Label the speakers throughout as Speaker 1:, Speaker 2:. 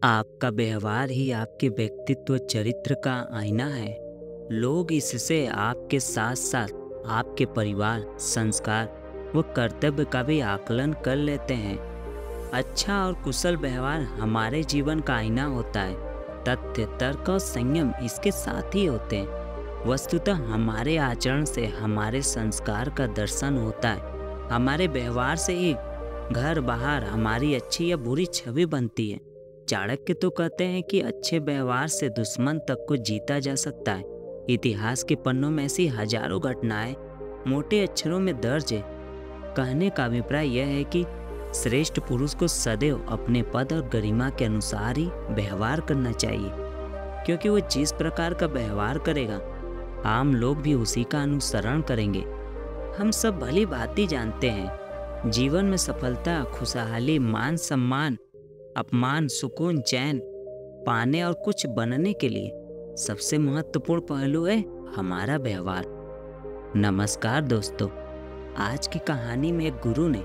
Speaker 1: आपका व्यवहार ही आपके व्यक्तित्व चरित्र का आईना है। लोग इससे आपके साथ साथ आपके परिवार, संस्कार व कर्तव्य का भी आकलन कर लेते हैं। अच्छा और कुशल व्यवहार हमारे जीवन का आईना होता है। तथ्य, तर्क और संयम इसके साथ ही होते हैं। वस्तुतः हमारे आचरण से हमारे संस्कार का दर्शन होता है। हमारे व्यवहार से ही घर बाहर हमारी अच्छी या बुरी छवि बनती है। चाणक्य तो कहते हैं कि अच्छे व्यवहार से दुश्मन तक को जीता जा सकता है। इतिहास के पन्नों में ऐसी हजारों घटनाएं मोटे अक्षरों में दर्ज है। कहने का अभिप्राय यह है कि श्रेष्ठ पुरुष को सदैव अपने पद और गरिमा के अनुसार ही व्यवहार करना चाहिए, क्योंकि वो जिस प्रकार का व्यवहार करेगा आम लोग भी उसी का अनुसरण करेंगे। हम सब भली भांति जानते हैं, जीवन में सफलता, खुशहाली, मान सम्मान, अपमान, सुकून, चैन पाने और कुछ बनने के लिए सबसे महत्वपूर्ण पहलू है हमारा व्यवहार। नमस्कार दोस्तों, आज की कहानी में एक गुरु ने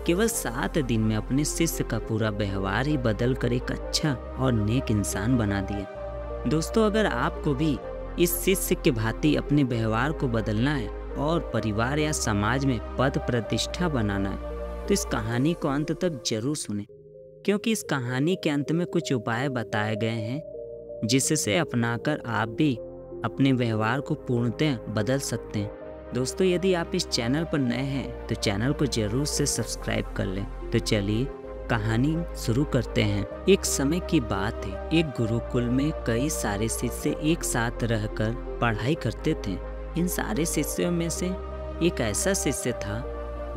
Speaker 1: केवल 7 दिन में अपने शिष्य का पूरा व्यवहार ही बदल कर एक अच्छा और नेक इंसान बना दिया। दोस्तों, अगर आपको भी इस शिष्य के भांति अपने व्यवहार को बदलना है और परिवार या समाज में पद प्रतिष्ठा बनाना है, तो इस कहानी को अंत तक जरूर सुनें, क्योंकि इस कहानी के अंत में कुछ उपाय बताए गए हैं जिससे अपनाकर आप भी अपने व्यवहार को पूर्णतः बदल सकते हैं। दोस्तों, यदि आप इस चैनल पर नए हैं तो चैनल को जरूर से सब्सक्राइब कर लें। तो चलिए कहानी शुरू करते हैं। एक समय की बात है, एक गुरुकुल में कई सारे शिष्य एक साथ रहकर पढ़ाई करते थे। इन सारे शिष्यों में से एक ऐसा शिष्य था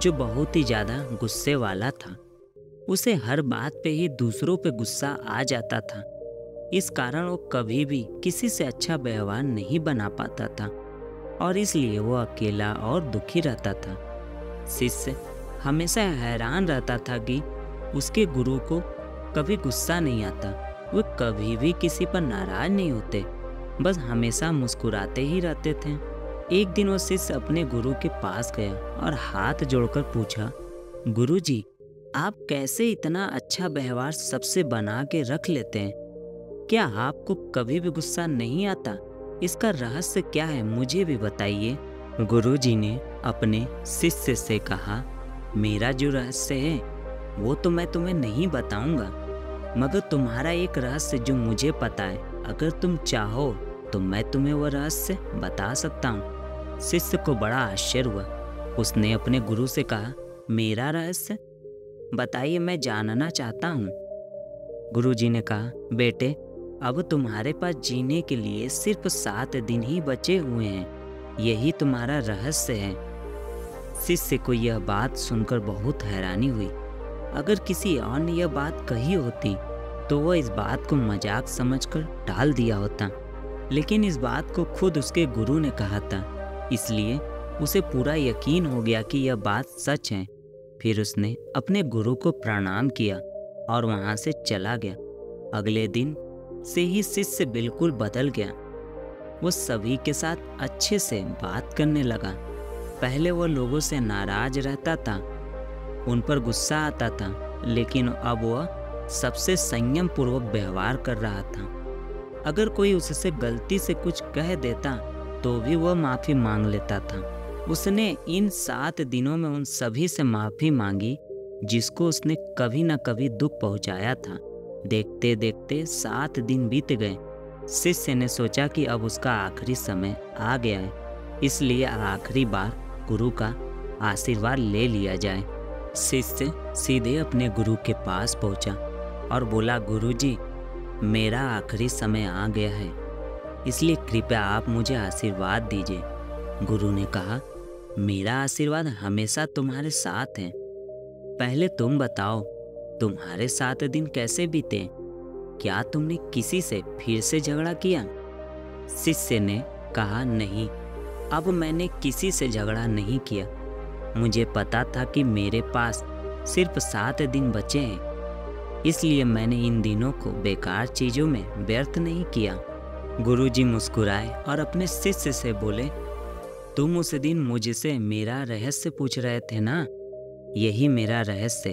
Speaker 1: जो बहुत ही ज्यादा गुस्से वाला था। उसे हर बात पे ही दूसरों पे गुस्सा आ जाता था। इस कारण वो कभी भी किसी से अच्छा व्यवहार नहीं बना पाता था और इसलिए वो अकेला और दुखी रहता था। शिष्य हमेशा हैरान रहता था कि उसके गुरु को कभी गुस्सा नहीं आता। वो कभी भी किसी पर नाराज नहीं होते, बस हमेशा मुस्कुराते ही रहते थे। एक दिन वो शिष्य अपने गुरु के पास गया और हाथ जोड़कर पूछा, गुरुजी, आप कैसे इतना अच्छा व्यवहार सबसे बना के रख लेते हैं? क्या आपको कभी भी गुस्सा नहीं आता? इसका रहस्य क्या है, मुझे भी बताइए। गुरुजी ने अपने शिष्य से कहा, मेरा जो रहस्य है वो तो मैं तुम्हें नहीं बताऊंगा, मगर तुम्हारा एक रहस्य जो मुझे पता है, अगर तुम चाहो तो मैं तुम्हें वो रहस्य बता सकता हूँ। शिष्य को बड़ा आश्चर्य हुआ। उसने अपने गुरु से कहा, मेरा रहस्य बताइए, मैं जानना चाहता हूँ। गुरुजी ने कहा, बेटे, अब तुम्हारे पास जीने के लिए सिर्फ 7 दिन ही बचे हुए हैं, यही तुम्हारा रहस्य है। शिष्य को यह बात सुनकर बहुत हैरानी हुई। अगर किसी और ने यह बात कही होती तो वह इस बात को मजाक समझकर टाल दिया होता, लेकिन इस बात को खुद उसके गुरु ने कहा था, इसलिए उसे पूरा यकीन हो गया कि यह बात सच है। फिर उसने अपने गुरु को प्रणाम किया और वहां से चला गया। अगले दिन से ही शिष्य बिल्कुल बदल गया। वो सभी के साथ अच्छे से बात करने लगा। पहले वो लोगों से नाराज रहता था, उन पर गुस्सा आता था, लेकिन अब वह सबसे संयम पूर्वक व्यवहार कर रहा था। अगर कोई उससे गलती से कुछ कह देता तो भी वह माफी मांग लेता था। उसने इन 7 दिनों में उन सभी से माफी मांगी जिसको उसने कभी न कभी दुख पहुंचाया था। देखते देखते 7 दिन बीत गए। शिष्य ने सोचा कि अब उसका आखिरी समय आ गया है, इसलिए आखिरी बार गुरु का आशीर्वाद ले लिया जाए। शिष्य सीधे अपने गुरु के पास पहुंचा और बोला, गुरुजी, मेरा आखिरी समय आ गया है, इसलिए कृपया आप मुझे आशीर्वाद दीजिए। गुरु ने कहा, मेरा आशीर्वाद हमेशा तुम्हारे साथ है। पहले तुम बताओ, तुम्हारे 7 दिन कैसे बीते? क्या तुमने किसी से फिर से झगड़ा किया? शिष्य ने कहा, नहीं, अब मैंने किसी से झगड़ा नहीं किया। मुझे पता था कि मेरे पास सिर्फ 7 दिन बचे हैं, इसलिए मैंने इन दिनों को बेकार चीजों में व्यर्थ नहीं किया। गुरुजी मुस्कुराए और अपने शिष्य से बोले, तुम उस दिन मुझसे मेरा रहस्य पूछ रहे थे ना, यही मेरा रहस्य।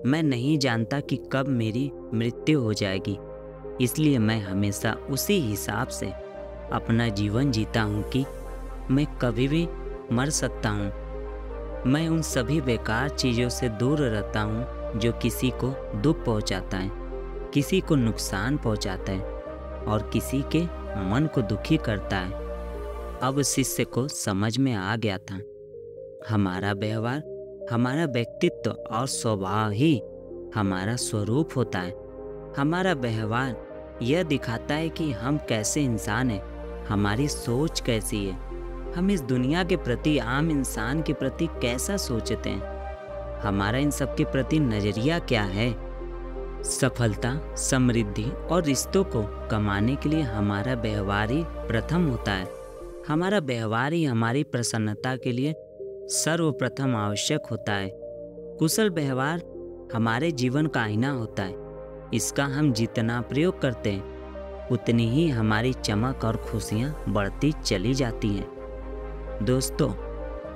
Speaker 1: मैं नहीं जानता कि कब मेरी मृत्यु हो जाएगी, इसलिए मैं हमेशा उसी हिसाब से अपना जीवन जीता हूँ कि मैं कभी भी मर सकता हूँ। मैं उन सभी बेकार चीज़ों से दूर रहता हूँ जो किसी को दुख पहुँचाता है, किसी को नुकसान पहुँचाता है और किसी के मन को दुखी करता है। अब शिष्य को समझ में आ गया था, हमारा व्यवहार, हमारा व्यक्तित्व और स्वभाव ही हमारा स्वरूप होता है। हमारा व्यवहार यह दिखाता है कि हम कैसे इंसान हैं, हमारी सोच कैसी है, हम इस दुनिया के प्रति, आम इंसान के प्रति कैसा सोचते हैं, हमारा इन सब के प्रति नज़रिया क्या है। सफलता, समृद्धि और रिश्तों को कमाने के लिए हमारा व्यवहार ही प्रथम होता है। हमारा व्यवहार ही हमारी प्रसन्नता के लिए सर्वप्रथम आवश्यक होता है। कुशल व्यवहार हमारे जीवन का आईना होता है। इसका हम जितना प्रयोग करते हैं उतनी ही हमारी चमक और खुशियाँ बढ़ती चली जाती हैं। दोस्तों,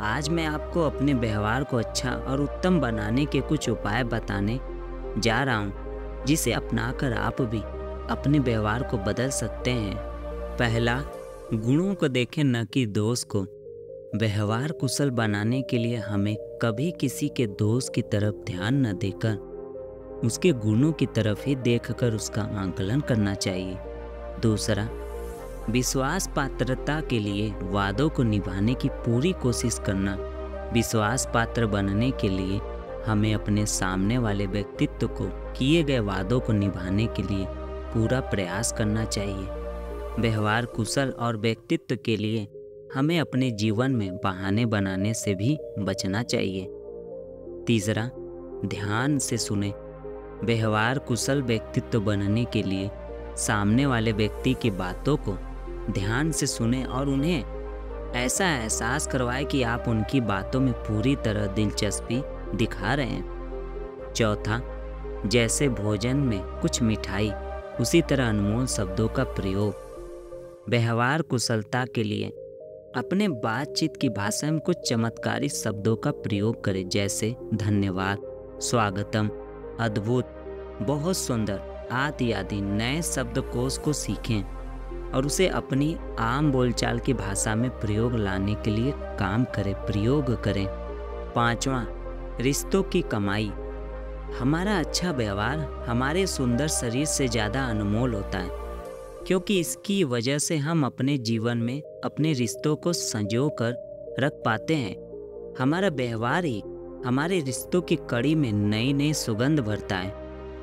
Speaker 1: आज मैं आपको अपने व्यवहार को अच्छा और उत्तम बनाने के कुछ उपाय बताने जा रहा हूँ, जिसे अपनाकर आप भी अपने व्यवहार को बदल सकते हैं। पहला, गुणों को देखें न कि दोष को। व्यवहार कुशल बनाने के लिए हमें कभी किसी के दोष की तरफ ध्यान न देकर उसके गुणों की तरफ ही देखकर उसका आकलन करना चाहिए। दूसरा, विश्वास पात्रता के लिए वादों को निभाने की पूरी कोशिश करना। विश्वास पात्र बनने के लिए हमें अपने सामने वाले व्यक्तित्व को किए गए वादों को निभाने के लिए पूरा प्रयास करना चाहिए। व्यवहार कुशल और व्यक्तित्व के लिए हमें अपने जीवन में बहाने बनाने से भी बचना चाहिए। तीसरा, ध्यान से सुने। व्यवहार कुशल व्यक्तित्व बनने के लिए सामने वाले व्यक्ति की बातों को ध्यान से सुने और उन्हें ऐसा एहसास करवाए कि आप उनकी बातों में पूरी तरह दिलचस्पी दिखा रहे हैं। चौथा, जैसे भोजन में कुछ मिठाई, उसी तरह अनमोल शब्दों का प्रयोग। व्यवहार कुशलता के लिए अपने बातचीत की भाषा में कुछ चमत्कारी शब्दों का प्रयोग करें, जैसे धन्यवाद, स्वागतम, अद्भुत, बहुत सुंदर आदि नए शब्दकोश को सीखें और उसे अपनी आम बोलचाल की भाषा में प्रयोग लाने के लिए प्रयोग करें। पांचवा, रिश्तों की कमाई। हमारा अच्छा व्यवहार हमारे सुंदर शरीर से ज़्यादा अनमोल होता है, क्योंकि इसकी वजह से हम अपने जीवन में अपने रिश्तों को संजो कर रख पाते हैं। हमारा व्यवहार ही हमारे रिश्तों की कड़ी में नई नई सुगंध भरता है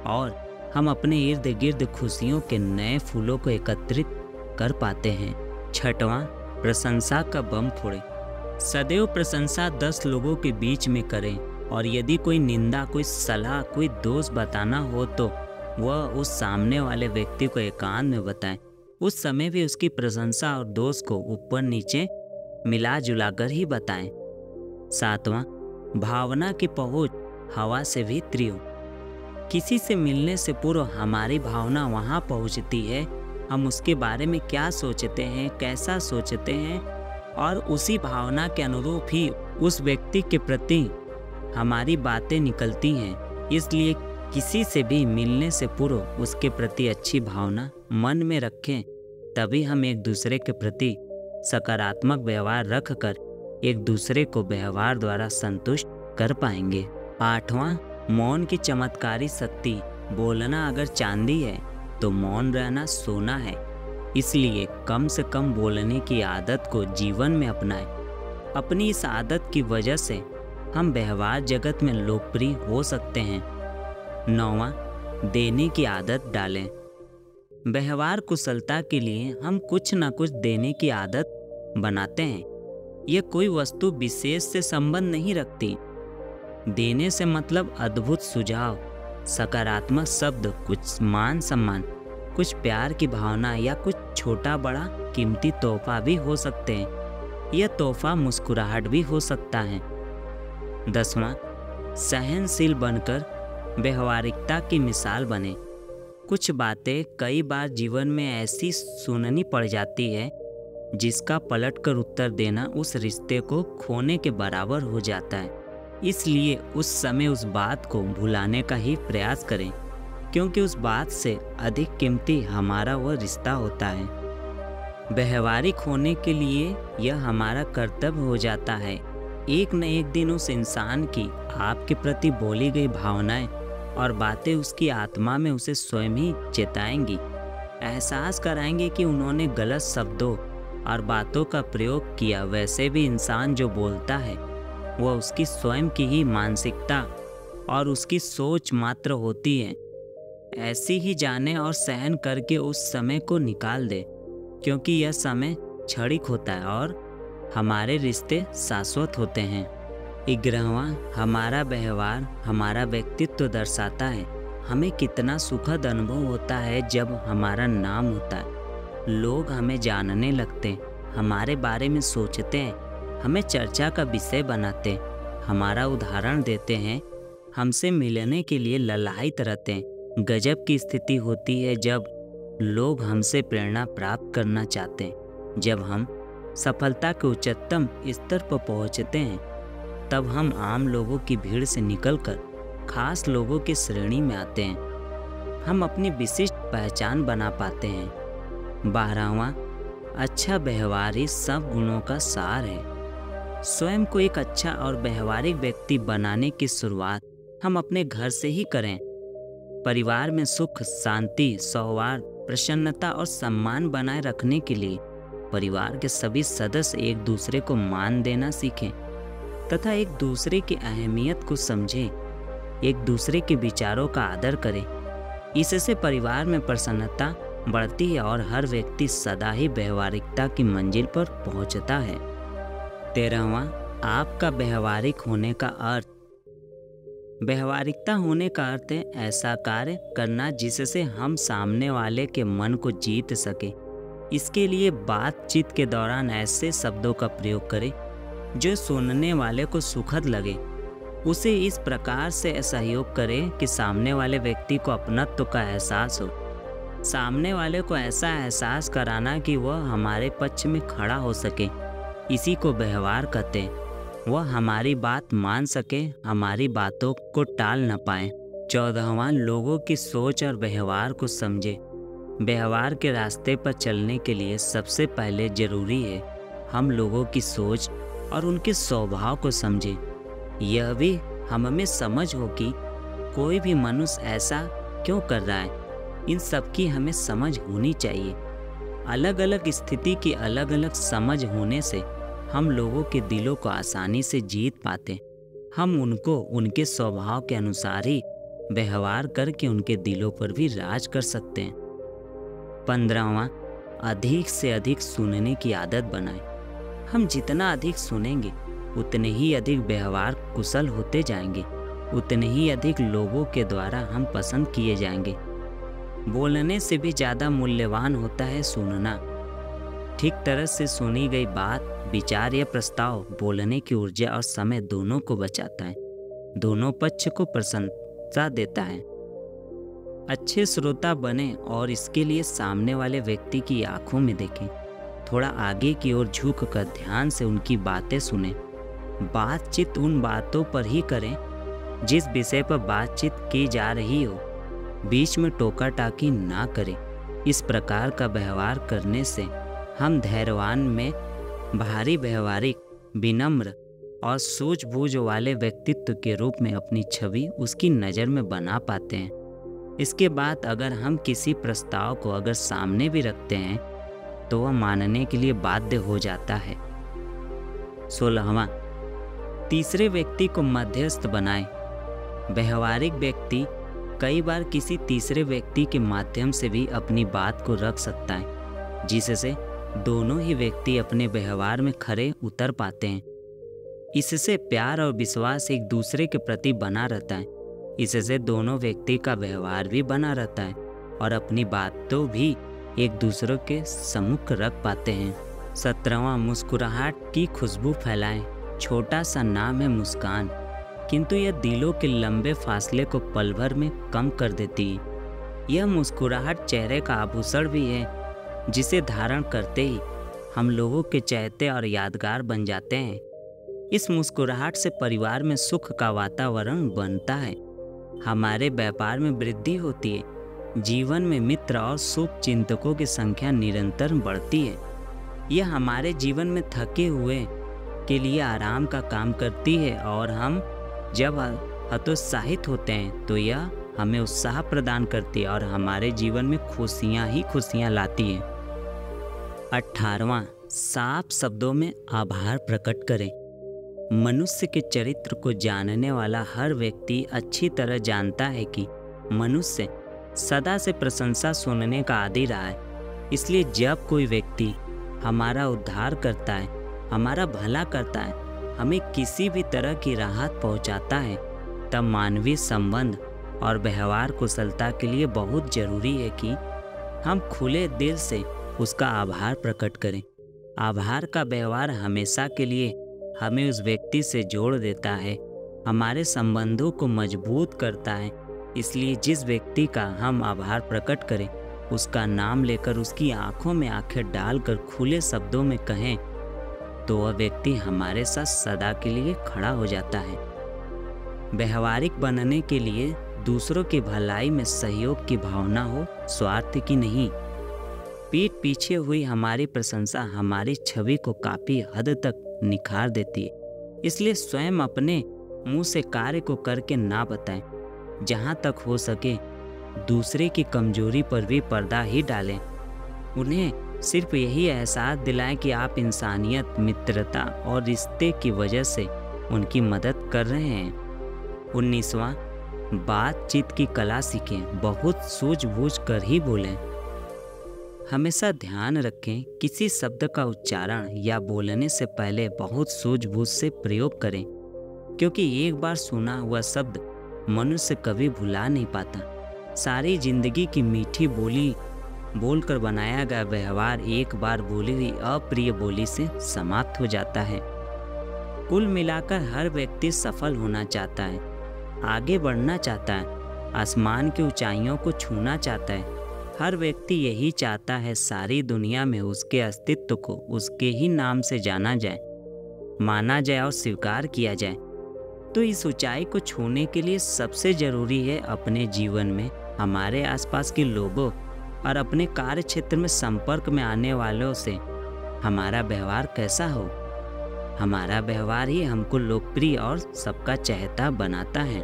Speaker 1: और हम अपने इर्द गिर्द खुशियों के नए फूलों को एकत्रित कर पाते हैं। छठवां, प्रशंसा का बम फोड़े। सदैव प्रशंसा 10 लोगों के बीच में करें और यदि कोई निंदा, कोई सलाह, कोई दोष बताना हो तो वह उस सामने वाले व्यक्ति को एकांत में बताएं। उस समय भी उसकी प्रशंसा और दोष को ऊपर नीचे मिला जुला कर ही बताएं। सातवां, भावना की पहुंच हवा से भी तीव्र। किसी से मिलने से पूर्व हमारी भावना वहां पहुंचती है, हम उसके बारे में क्या सोचते हैं, कैसा सोचते हैं और उसी भावना के अनुरूप ही उस व्यक्ति के प्रति हमारी बातें निकलती हैं। इसलिए किसी से भी मिलने से पूर्व उसके प्रति अच्छी भावना मन में रखें, तभी हम एक दूसरे के प्रति सकारात्मक व्यवहार रखकर एक दूसरे को व्यवहार द्वारा संतुष्ट कर पाएंगे। आठवां, मौन की चमत्कारी शक्ति। बोलना अगर चांदी है तो मौन रहना सोना है। इसलिए कम से कम बोलने की आदत को जीवन में अपनाएं। अपनी इस आदत की वजह से हम व्यवहार जगत में लोकप्रिय हो सकते हैं। नौवां, देने की आदत डालें। व्यवहार कुशलता के लिए हम कुछ न कुछ देने की आदत बनाते हैं। यह कोई वस्तु विशेष से संबंध नहीं रखती। देने से मतलब अद्भुत सुझाव, सकारात्मक शब्द, कुछ मान सम्मान, कुछ प्यार की भावना या कुछ छोटा बड़ा कीमती तोहफा भी हो सकते हैं। यह तोहफा मुस्कुराहट भी हो सकता है। 10वां, सहनशील बनकर व्यवहारिकता की मिसाल बने। कुछ बातें कई बार जीवन में ऐसी सुननी पड़ जाती है जिसका पलटकर उत्तर देना उस रिश्ते को खोने के बराबर हो जाता है। इसलिए उस समय उस बात को भुलाने का ही प्रयास करें, क्योंकि उस बात से अधिक कीमती हमारा वह रिश्ता होता है। व्यवहारिक होने के लिए यह हमारा कर्तव्य हो जाता है। एक न एक दिन उस इंसान की आपके प्रति बोली गई भावनाएं और बातें उसकी आत्मा में उसे स्वयं ही चेताएंगी, एहसास कराएंगे कि उन्होंने गलत शब्दों और बातों का प्रयोग किया। वैसे भी इंसान जो बोलता है वह उसकी स्वयं की ही मानसिकता और उसकी सोच मात्र होती है। ऐसी ही जाने और सहन करके उस समय को निकाल दे, क्योंकि यह समय क्षणिक होता है और हमारे रिश्ते शाश्वत होते हैं। 11वां, हमारा व्यवहार हमारा व्यक्तित्व दर्शाता है। हमें कितना सुखद अनुभव होता है जब हमारा नाम होता है। लोग हमें जानने लगते हैं, हमारे बारे में सोचते हैं, हमें चर्चा का विषय बनाते हैं, हमारा उदाहरण देते हैं, हमसे मिलने के लिए ललायित रहते हैं। गजब की स्थिति होती है जब लोग हमसे प्रेरणा प्राप्त करना चाहते हैं। जब हम सफलता के उच्चतम स्तर पर पहुंचते हैं, तब हम आम लोगों की भीड़ से निकलकर खास लोगों की श्रेणी में आते हैं। हम अपनी विशिष्ट पहचान बना पाते हैं। 12वां, अच्छा व्यवहार ही सब गुणों का सार है। स्वयं को एक अच्छा और व्यवहारिक व्यक्ति बनाने की शुरुआत हम अपने घर से ही करें। परिवार में सुख, शांति, सौहार्द, प्रसन्नता और सम्मान बनाए रखने के लिए परिवार के सभी सदस्य एक दूसरे को मान देना सीखें तथा एक दूसरे की अहमियत को समझें। एक दूसरे के विचारों का आदर करें। इससे परिवार में प्रसन्नता बढ़ती है और हर व्यक्ति सदा ही व्यवहारिकता की मंजिल पर पहुंचता है। 13वां, आपका व्यवहारिक होने का अर्थ। व्यवहारिकता होने का अर्थ है ऐसा कार्य करना जिससे हम सामने वाले के मन को जीत सके। इसके लिए बातचीत के दौरान ऐसे शब्दों का प्रयोग करें जो सुनने वाले को सुखद लगे। उसे इस प्रकार से सहयोग करें कि सामने वाले व्यक्ति को अपनत्व का एहसास हो। सामने वाले को ऐसा एहसास कराना कि वह हमारे पक्ष में खड़ा हो सके, इसी को व्यवहार कहते हैं। वह हमारी बात मान सके, हमारी बातों को टाल न पाए। 14वां, लोगों की सोच और व्यवहार को समझे। व्यवहार के रास्ते पर चलने के लिए सबसे पहले जरूरी है हम लोगों की सोच और उनके स्वभाव को समझें। यह भी हम में समझ हो कि कोई भी मनुष्य ऐसा क्यों कर रहा है। इन सब की हमें समझ होनी चाहिए। अलग अलग स्थिति की अलग अलग समझ होने से हम लोगों के दिलों को आसानी से जीत पाते। हम उनको उनके स्वभाव के अनुसार ही व्यवहार करके उनके दिलों पर भी राज कर सकते हैं। 15वां, अधिक से अधिक सुनने की आदत बनाएं। हम जितना अधिक सुनेंगे उतने ही अधिक व्यवहार कुशल होते जाएंगे, उतने ही अधिक लोगों के द्वारा हम पसंद किए जाएंगे। बोलने से भी ज़्यादा मूल्यवान होता है सुनना। ठीक तरह से सुनी गई बात, विचार या प्रस्ताव बोलने की ऊर्जा और समय दोनों को बचाता है, दोनों पक्ष को प्रसन्नता देता है। अच्छे श्रोता बने और इसके लिए सामने वाले व्यक्ति की आंखों में देखें। थोड़ा आगे की ओर झुक कर ध्यान से उनकी बातें सुनें। बातचीत उन बातों पर ही करें जिस विषय पर बातचीत की जा रही हो। बीच में टोका टाकी ना करें। इस प्रकार का व्यवहार करने से हम धैर्यवान में भारी व्यवहारिक, विनम्र और सूझबूझ वाले व्यक्तित्व के रूप में अपनी छवि उसकी नज़र में बना पाते हैं। इसके बाद अगर हम किसी प्रस्ताव को अगर सामने भी रखते हैं तो वह मानने के लिए बाध्य हो जाता है। 16वां, तीसरे व्यक्ति को मध्यस्थ बनाएं। व्यवहारिक व्यक्ति कई बार किसी तीसरे व्यक्ति के माध्यम से भी अपनी बात को रख सकता है, जिससे दोनों ही व्यक्ति अपने व्यवहार में खरे उतर पाते हैं। इससे प्यार और विश्वास एक दूसरे के प्रति बना रहता है। इससे दोनों व्यक्ति का व्यवहार भी बना रहता है और अपनी बातों भी एक दूसरे के सम्मुख रख पाते हैं। 17वां, मुस्कुराहट की खुशबू फैलाएं। छोटा सा नाम है मुस्कान, किंतु यह दिलों के लंबे फासले को पल भर में कम कर देती है। यह मुस्कुराहट चेहरे का आभूषण भी है, जिसे धारण करते ही हम लोगों के चहेते और यादगार बन जाते हैं। इस मुस्कुराहट से परिवार में सुख का वातावरण बनता है, हमारे व्यापार में वृद्धि होती है, जीवन में मित्र और शुभ चिंतकों की संख्या निरंतर बढ़ती है। यह हमारे जीवन में थके हुए के लिए आराम का काम करती है और हम जब हतोत्साहित होते हैं तो यह हमें उत्साह प्रदान करती है और हमारे जीवन में खुशियाँ ही खुशियाँ लाती है। 18वां, साफ शब्दों में आभार प्रकट करें। मनुष्य के चरित्र को जानने वाला हर व्यक्ति अच्छी तरह जानता है कि मनुष्य सदा से प्रशंसा सुनने का आदी रहा है। इसलिए जब कोई व्यक्ति हमारा उद्धार करता है, हमारा भला करता है, हमें किसी भी तरह की राहत पहुंचाता है, तब मानवीय संबंध और व्यवहार कुशलता के लिए बहुत जरूरी है कि हम खुले दिल से उसका आभार प्रकट करें। आभार का व्यवहार हमेशा के लिए हमें उस व्यक्ति से जोड़ देता है, हमारे संबंधों को मजबूत करता है। इसलिए जिस व्यक्ति का हम आभार प्रकट करें, उसका नाम लेकर उसकी आंखों में आंखें डालकर खुले शब्दों में कहें तो वह व्यक्ति हमारे साथ सदा के लिए खड़ा हो जाता है। व्यवहारिक बनने के लिए दूसरों की भलाई में सहयोग की भावना हो, स्वार्थ की नहीं। पीठ पीछे हुई हमारी प्रशंसा हमारी छवि को काफ़ी हद तक निखार देती है। इसलिए स्वयं अपने मुंह से कार्य को करके ना बताएं। जहाँ तक हो सके दूसरे की कमजोरी पर भी पर्दा ही डालें। उन्हें सिर्फ यही एहसास दिलाएं कि आप इंसानियत, मित्रता और रिश्ते की वजह से उनकी मदद कर रहे हैं। 19वां, बातचीत की कला सीखें, बहुत सूझबूझ कर ही बोलें। हमेशा ध्यान रखें, किसी शब्द का उच्चारण या बोलने से पहले बहुत सूझबूझ से प्रयोग करें, क्योंकि एक बार सुना हुआ शब्द मनुष्य कभी भुला नहीं पाता। सारी जिंदगी की मीठी बोली बोलकर बनाया गया व्यवहार एक बार बोली हुई अप्रिय बोली से समाप्त हो जाता है। कुल मिलाकर हर व्यक्ति सफल होना चाहता है, आगे बढ़ना चाहता है, आसमान की ऊंचाइयों को छूना चाहता है। हर व्यक्ति यही चाहता है सारी दुनिया में उसके अस्तित्व को उसके ही नाम से जाना जाए, माना जाए और स्वीकार किया जाए। तो इस ऊंचाई को छूने के लिए सबसे ज़रूरी है अपने जीवन में हमारे आसपास के लोगों और अपने कार्य क्षेत्र में संपर्क में आने वालों से हमारा व्यवहार कैसा हो। हमारा व्यवहार ही हमको लोकप्रिय और सबका चहेता बनाता है।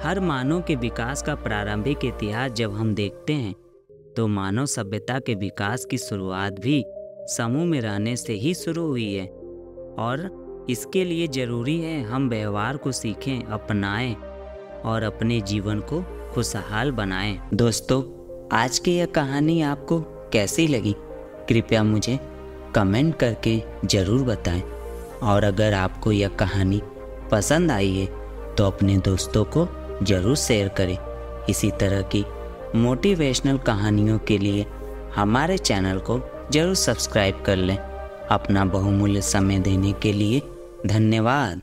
Speaker 1: हर मानव के विकास का प्रारंभिक इतिहास जब हम देखते हैं तो मानव सभ्यता के विकास की शुरुआत भी समूह में रहने से ही शुरू हुई है और इसके लिए ज़रूरी है हम व्यवहार को सीखें, अपनाएं और अपने जीवन को खुशहाल बनाएं। दोस्तों, आज की यह कहानी आपको कैसी लगी कृपया मुझे कमेंट करके ज़रूर बताएं और अगर आपको यह कहानी पसंद आई है तो अपने दोस्तों को ज़रूर शेयर करें। इसी तरह की मोटिवेशनल कहानियों के लिए हमारे चैनल को ज़रूर सब्सक्राइब कर लें। अपना बहुमूल्य समय देने के लिए धन्यवाद।